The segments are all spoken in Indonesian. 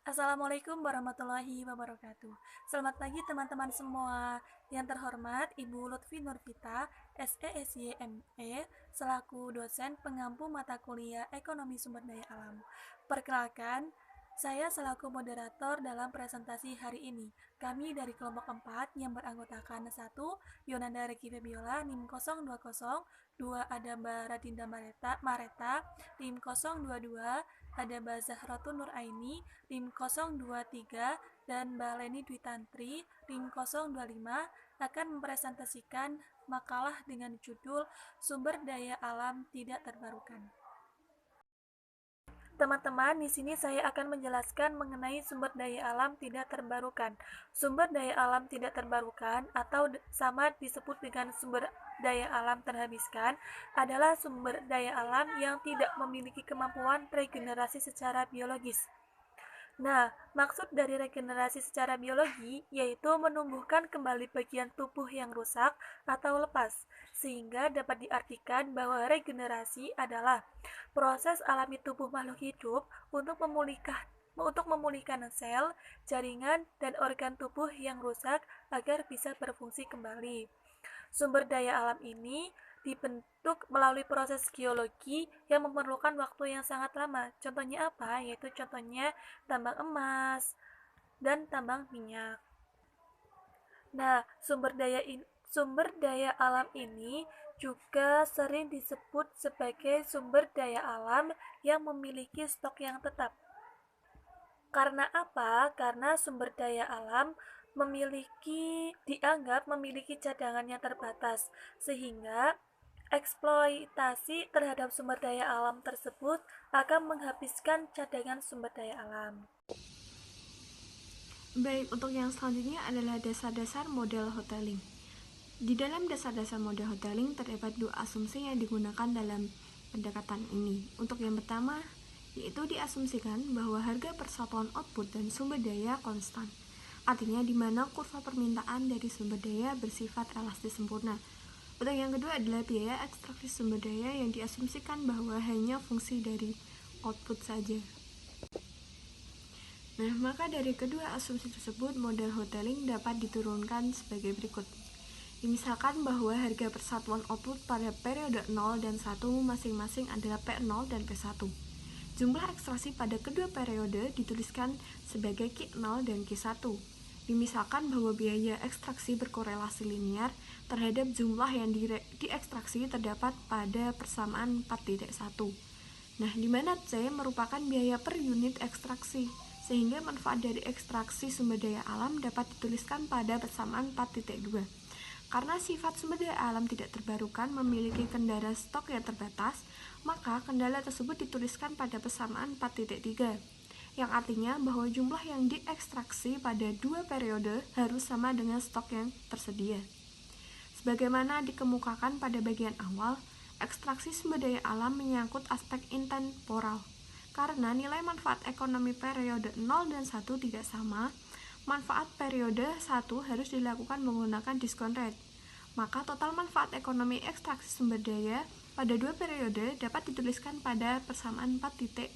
Assalamualaikum warahmatullahi wabarakatuh. Selamat pagi teman-teman semua. Yang terhormat Ibu Lutfi Nurvita, SESYME, selaku dosen pengampu mata kuliah Ekonomi Sumber Daya Alam. Perkenalkan, saya selaku moderator dalam presentasi hari ini. Kami dari kelompok 4 yang beranggotakan 1. Yonanda Regi Febiola, NIM 020, 2. Ada Mbak Radinda Mareta, NIM 022, ada Mbak Zahratun Nur Aini, NIM 023, dan Mbak Leni Dwi Tantri, NIM 025, akan mempresentasikan makalah dengan judul Sumber Daya Alam Tidak Terbarukan. Teman-teman, di sini saya akan menjelaskan mengenai sumber daya alam tidak terbarukan. Sumber daya alam tidak terbarukan atau sama disebut dengan sumber daya alam terhabiskan adalah sumber daya alam yang tidak memiliki kemampuan regenerasi secara biologis. Nah, maksud dari regenerasi secara biologi yaitu menumbuhkan kembali bagian tubuh yang rusak atau lepas, sehingga dapat diartikan bahwa regenerasi adalah proses alami tubuh makhluk hidup untuk memulihkan sel, jaringan, dan organ tubuh yang rusak agar bisa berfungsi kembali. Sumber daya alam ini dibentuk melalui proses geologi yang memerlukan waktu yang sangat lama. Contohnya apa? Yaitu contohnya tambang emas dan tambang minyak. Nah, sumber daya alam ini juga sering disebut sebagai sumber daya alam yang memiliki stok yang tetap. Karena apa? Karena sumber daya alam dianggap memiliki cadangan yang terbatas, sehingga eksploitasi terhadap sumber daya alam tersebut akan menghabiskan cadangan sumber daya alam. Baik, untuk yang selanjutnya adalah dasar-dasar model hoteling. Di dalam dasar-dasar model hoteling terdapat dua asumsi yang digunakan dalam pendekatan ini. Untuk yang pertama, yaitu diasumsikan bahwa harga persatuan output dan sumber daya konstan. Artinya di mana kurva permintaan dari sumber daya bersifat elastis sempurna. Untuk yang kedua adalah biaya ekstraksi sumber daya yang diasumsikan bahwa hanya fungsi dari output saja. Nah, maka dari kedua asumsi tersebut, model hoteling dapat diturunkan sebagai berikut. Misalkan bahwa harga persatuan output pada periode 0 dan 1 masing-masing adalah P0 dan P1. Jumlah ekstraksi pada kedua periode dituliskan sebagai Q0 dan Q1. Dimisalkan bahwa biaya ekstraksi berkorelasi linear terhadap jumlah yang diekstraksi terdapat pada persamaan 4.1. Nah, di mana C merupakan biaya per unit ekstraksi, sehingga manfaat dari ekstraksi sumber daya alam dapat dituliskan pada persamaan 4.2. Karena sifat sumber daya alam tidak terbarukan memiliki kendala stok yang terbatas, maka kendala tersebut dituliskan pada persamaan 4.3, yang artinya bahwa jumlah yang diekstraksi pada dua periode harus sama dengan stok yang tersedia. Sebagaimana dikemukakan pada bagian awal, ekstraksi sumber daya alam menyangkut aspek intemporal. Karena nilai manfaat ekonomi periode 0 dan 1 tidak sama, manfaat periode 1 harus dilakukan menggunakan diskon rate. Maka total manfaat ekonomi ekstraksi sumber daya pada dua periode dapat dituliskan pada persamaan 4.4,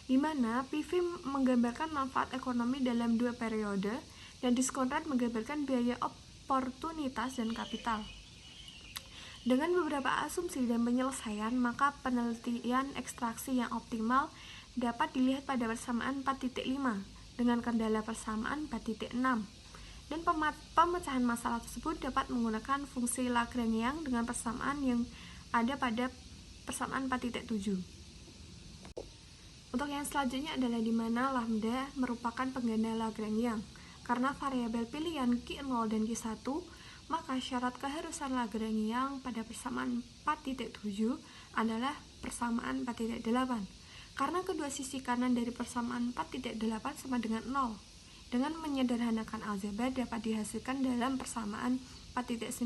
di mana PV menggambarkan manfaat ekonomi dalam dua periode dan diskon rate menggambarkan biaya oportunitas dan kapital. Dengan beberapa asumsi dan penyelesaian, maka penelitian ekstraksi yang optimal dapat dilihat pada persamaan 4.5 dengan kendala persamaan 4.6. Dan pemecahan masalah tersebut dapat menggunakan fungsi Lagrangian dengan persamaan yang ada pada persamaan 4.7. Untuk yang selanjutnya adalah di mana lambda merupakan pengganda Lagrangian. Karena variabel pilihan Q0 dan Q1, maka syarat keharusan Lagrangian pada persamaan 4.7 adalah persamaan 4.8. Karena kedua sisi kanan dari persamaan 4.8 sama dengan 0. Dengan menyederhanakan aljabar dapat dihasilkan dalam persamaan 4.9.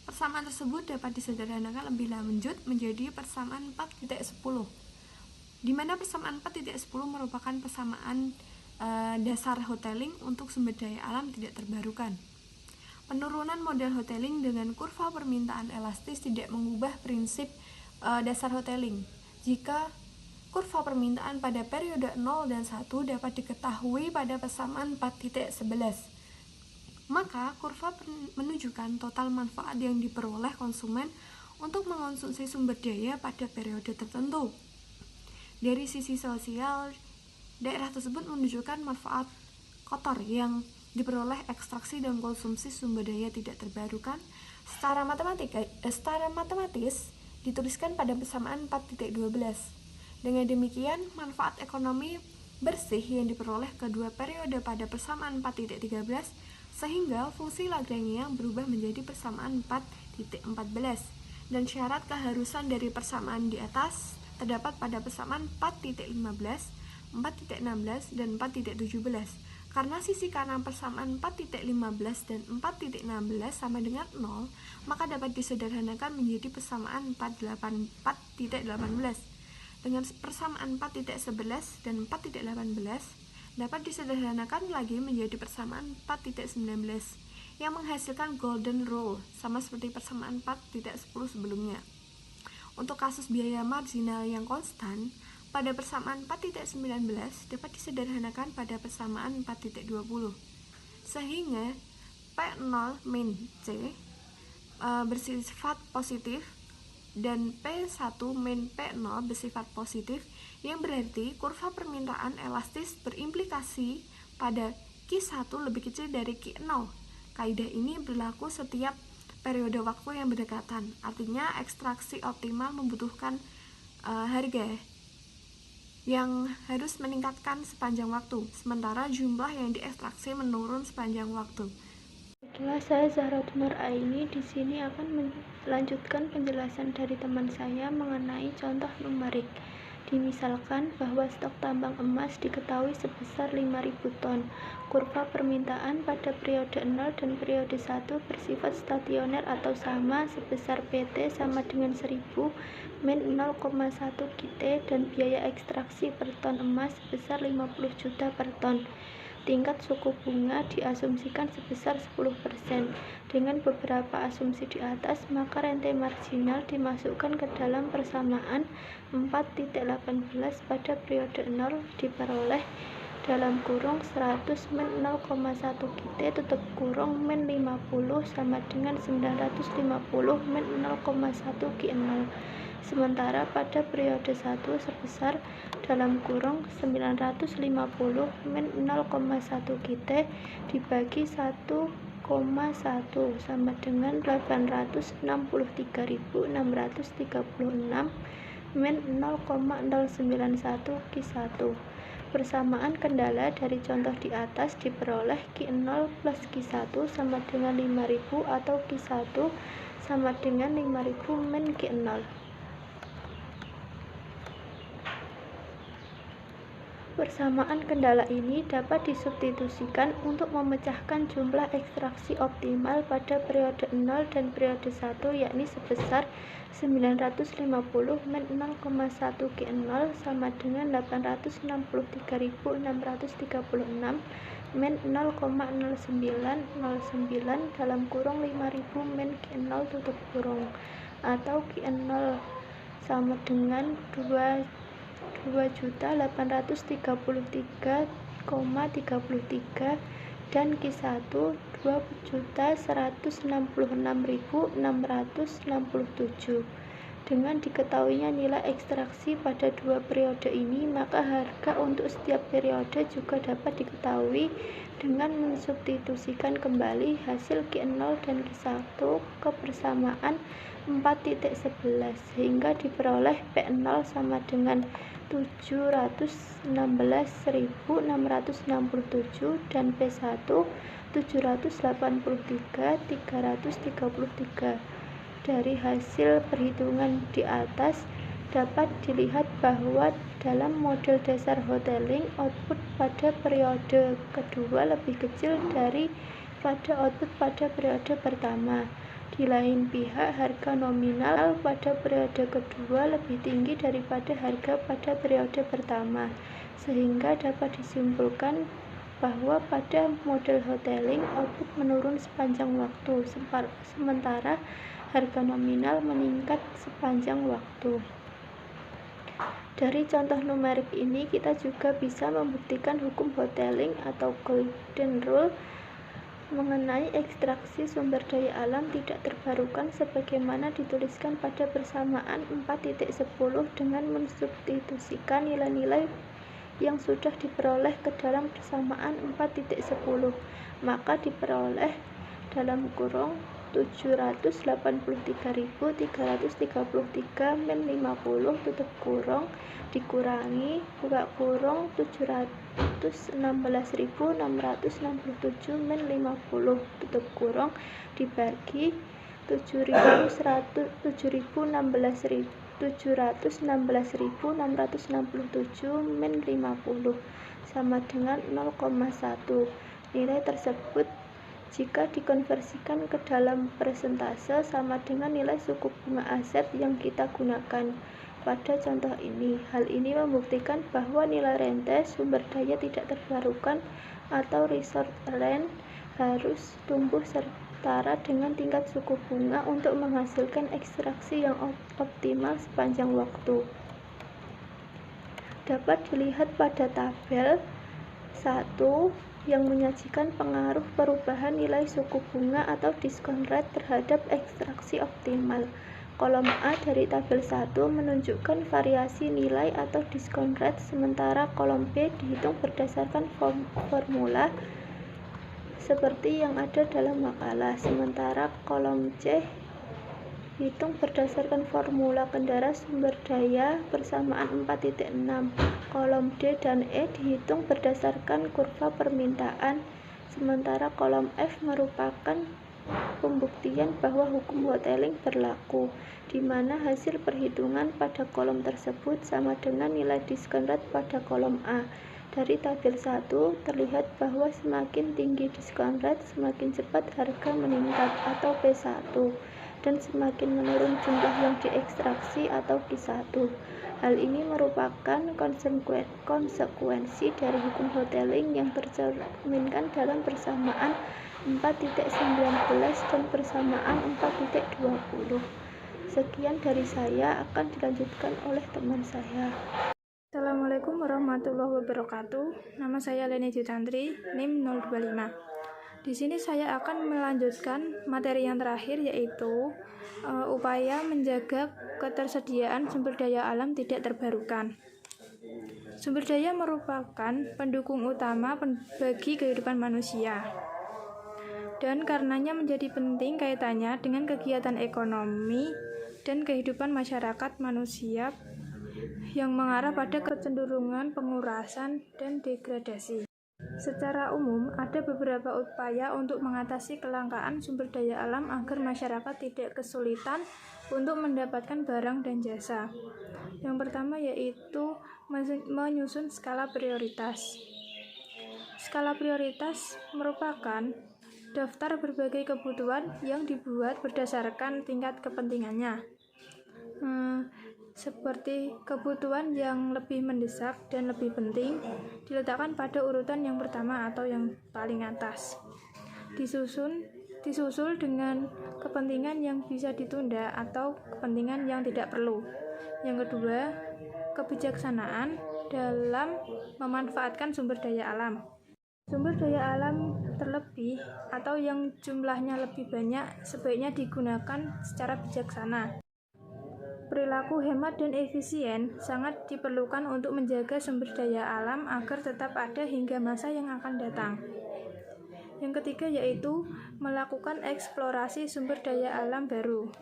Persamaan tersebut dapat disederhanakan lebih lanjut menjadi persamaan 4.10, di mana persamaan 4.10 merupakan persamaan dasar hoteling untuk sumber daya alam tidak terbarukan. Penurunan model hoteling dengan kurva permintaan elastis tidak mengubah prinsip dasar hoteling. Jika Kurva permintaan pada periode 0 dan 1 dapat diketahui pada persamaan 4.11. Maka, kurva menunjukkan total manfaat yang diperoleh konsumen untuk mengonsumsi sumber daya pada periode tertentu. Dari sisi sosial, daerah tersebut menunjukkan manfaat kotor yang diperoleh ekstraksi dan konsumsi sumber daya tidak terbarukan secara matematis dituliskan pada persamaan 4.12. Dengan demikian, manfaat ekonomi bersih yang diperoleh kedua periode pada persamaan 4.13 sehingga fungsi Lagrange berubah menjadi persamaan 4.14 dan syarat keharusan dari persamaan di atas terdapat pada persamaan 4.15, 4.16 dan 4.17. Karena sisi kanan persamaan 4.15 dan 4.16 sama dengan 0, maka dapat disederhanakan menjadi persamaan 4.18. Dengan persamaan 4.11 dan 4.18 dapat disederhanakan lagi menjadi persamaan 4.19 yang menghasilkan golden rule sama seperti persamaan 4.10 sebelumnya. Untuk kasus biaya marginal yang konstan, pada persamaan 4.19 dapat disederhanakan pada persamaan 4.20 sehingga P0 min C bersifat positif dan P1 min P0 bersifat positif, yang berarti kurva permintaan elastis berimplikasi pada Q1 lebih kecil dari Q0. Kaidah ini berlaku setiap periode waktu yang berdekatan, artinya ekstraksi optimal membutuhkan harga yang harus meningkatkan sepanjang waktu, sementara jumlah yang diekstraksi menurun sepanjang waktu. Baiklah, saya Zahratun Nur Aini di sini akan melanjutkan penjelasan dari teman saya mengenai contoh numerik. Dimisalkan bahwa stok tambang emas diketahui sebesar 5.000 ton. Kurva permintaan pada periode 0 dan periode 1 bersifat stasioner atau sama sebesar PT sama dengan 1000 min 0,1 GT dan biaya ekstraksi per ton emas sebesar 50 juta per ton. Tingkat suku bunga diasumsikan sebesar 10%. Dengan beberapa asumsi di atas, maka rente marginal dimasukkan ke dalam persamaan 4.18 pada periode 0 diperoleh dalam kurung 100 min 0,1 GT tutup kurung min 50 sama dengan 950 min 0,1 Q0. Sementara pada periode 1 sebesar dalam kurung 950 min 0,1 GT dibagi 1,1 sama dengan 863.636 min 0,091 Q1. Persamaan kendala dari contoh di atas diperoleh Q0 plus Q1 sama dengan 5.000 atau Q1 sama dengan 5.000 min Q0. Persamaan kendala ini dapat disubstitusikan untuk memecahkan jumlah ekstraksi optimal pada periode 0 dan periode 1, yakni sebesar 950 min 0,1 Q0 sama dengan 863.636 min 0,0909 dalam kurung 5.000 min Q0 tutup kurung, atau Q0 sama dengan 2.833,33 dan Q1 2.166.667. Dengan diketahuinya nilai ekstraksi pada dua periode ini, maka harga untuk setiap periode juga dapat diketahui dengan mensubstitusikan kembali hasil Q0 dan Q1 ke persamaan 4.11 sehingga diperoleh P0 sama dengan 716.667 dan P1 783.333. Dari hasil perhitungan di atas dapat dilihat bahwa dalam model dasar Hotelling, output pada periode kedua lebih kecil daripada output pada periode pertama. Di lain pihak, harga nominal pada periode kedua lebih tinggi daripada harga pada periode pertama, sehingga dapat disimpulkan bahwa pada model Hotelling output menurun sepanjang waktu, sementara harga nominal meningkat sepanjang waktu. Dari contoh numerik ini, kita juga bisa membuktikan hukum Hotelling atau Golden Rule mengenai ekstraksi sumber daya alam tidak terbarukan sebagaimana dituliskan pada persamaan 4.10 dengan mensubstitusikan nilai-nilai yang sudah diperoleh ke dalam persamaan 4.10, maka diperoleh dalam kurung 783.333 min 50 tutup kurung dikurangi buka kurung 716.667 min 50 tutup kurung dibagi 716.667 min 50 sama dengan 0,1. Nilai tersebut jika dikonversikan ke dalam persentase sama dengan nilai suku bunga aset yang kita gunakan pada contoh ini. Hal ini membuktikan bahwa nilai rente sumber daya tidak terbarukan atau resource rent harus tumbuh setara dengan tingkat suku bunga untuk menghasilkan ekstraksi yang optimal sepanjang waktu. Dapat dilihat pada tabel 1 yang menyajikan pengaruh perubahan nilai suku bunga atau diskon rate terhadap ekstraksi optimal. Kolom A dari tabel 1 menunjukkan variasi nilai atau diskon rate, sementara kolom B dihitung berdasarkan formula seperti yang ada dalam makalah, sementara kolom C hitung berdasarkan formula kendara sumber daya persamaan 4.6. Kolom D dan E dihitung berdasarkan kurva permintaan, sementara kolom F merupakan pembuktian bahwa hukum Hotelling berlaku, di mana hasil perhitungan pada kolom tersebut sama dengan nilai diskon rate pada kolom A. Dari tabel 1 terlihat bahwa semakin tinggi diskon rate, semakin cepat harga meningkat atau P1, dan semakin menurun jumlah yang diekstraksi atau Q1. Hal ini merupakan konsekuensi dari hukum Hotelling yang tercerminkan dalam persamaan 4.19 dan persamaan 4.20. Sekian dari saya, akan dilanjutkan oleh teman saya. Assalamualaikum warahmatullahi wabarakatuh. Nama saya Leni Jutantri, NIM 025. Di sini saya akan melanjutkan materi yang terakhir, yaitu upaya menjaga ketersediaan sumber daya alam tidak terbarukan. Sumber daya merupakan pendukung utama bagi kehidupan manusia, dan karenanya menjadi penting kaitannya dengan kegiatan ekonomi dan kehidupan masyarakat manusia yang mengarah pada kecenderungan pengurasan dan degradasi. Secara umum, ada beberapa upaya untuk mengatasi kelangkaan sumber daya alam agar masyarakat tidak kesulitan untuk mendapatkan barang dan jasa. Yang pertama yaitu menyusun skala prioritas. Skala prioritas merupakan daftar berbagai kebutuhan yang dibuat berdasarkan tingkat kepentingannya. Seperti kebutuhan yang lebih mendesak dan lebih penting diletakkan pada urutan yang pertama atau yang paling atas. Disusul dengan kepentingan yang bisa ditunda atau kepentingan yang tidak perlu. Yang kedua, kebijaksanaan dalam memanfaatkan sumber daya alam. Sumber daya alam terlebih atau yang jumlahnya lebih banyak sebaiknya digunakan secara bijaksana. Perilaku hemat dan efisien sangat diperlukan untuk menjaga sumber daya alam agar tetap ada hingga masa yang akan datang. Yang ketiga yaitu melakukan eksplorasi sumber daya alam baru.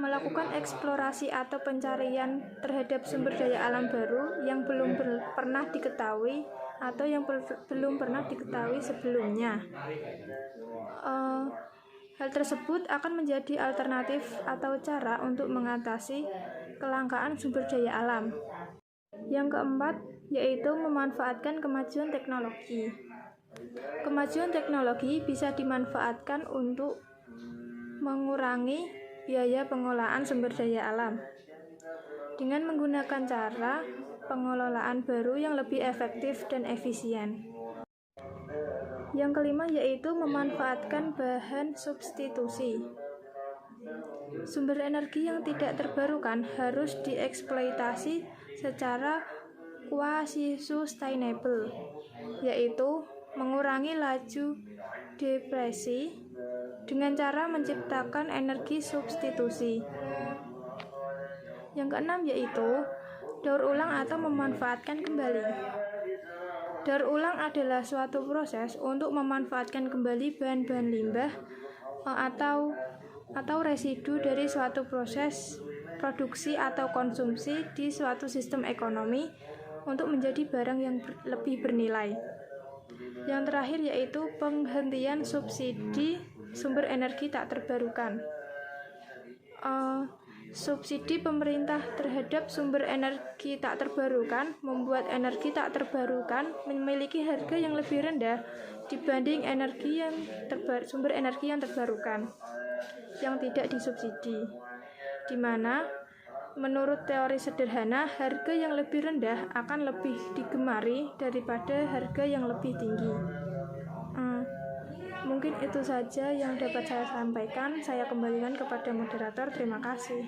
Melakukan eksplorasi atau pencarian terhadap sumber daya alam baru yang belum pernah diketahui atau yang belum pernah diketahui sebelumnya. Hal tersebut akan menjadi alternatif atau cara untuk mengatasi kelangkaan sumber daya alam. Yang keempat, yaitu memanfaatkan kemajuan teknologi. Kemajuan teknologi bisa dimanfaatkan untuk mengurangi biaya pengelolaan sumber daya alam dengan menggunakan cara pengelolaan baru yang lebih efektif dan efisien. Yang kelima yaitu memanfaatkan bahan substitusi. Sumber energi yang tidak terbarukan harus dieksploitasi secara quasi-sustainable, yaitu mengurangi laju depresi dengan cara menciptakan energi substitusi. Yang keenam yaitu daur ulang atau memanfaatkan kembali. Daur ulang adalah suatu proses untuk memanfaatkan kembali bahan-bahan limbah atau residu dari suatu proses produksi atau konsumsi di suatu sistem ekonomi untuk menjadi barang yang lebih bernilai. Yang terakhir yaitu penghentian subsidi sumber energi tak terbarukan. Subsidi pemerintah terhadap sumber energi tak terbarukan membuat energi tak terbarukan memiliki harga yang lebih rendah dibanding sumber energi yang terbarukan yang tidak disubsidi, di mana menurut teori sederhana harga yang lebih rendah akan lebih digemari daripada harga yang lebih tinggi. Mungkin itu saja yang dapat saya sampaikan. Saya kembalikan kepada moderator. Terima kasih.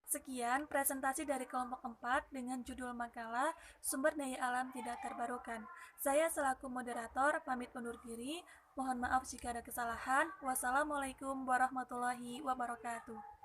Sekian presentasi dari kelompok 4 dengan judul makalah Sumber Daya Alam Tidak Terbarukan. Saya selaku moderator pamit undur diri. Mohon maaf jika ada kesalahan. Wassalamualaikum warahmatullahi wabarakatuh.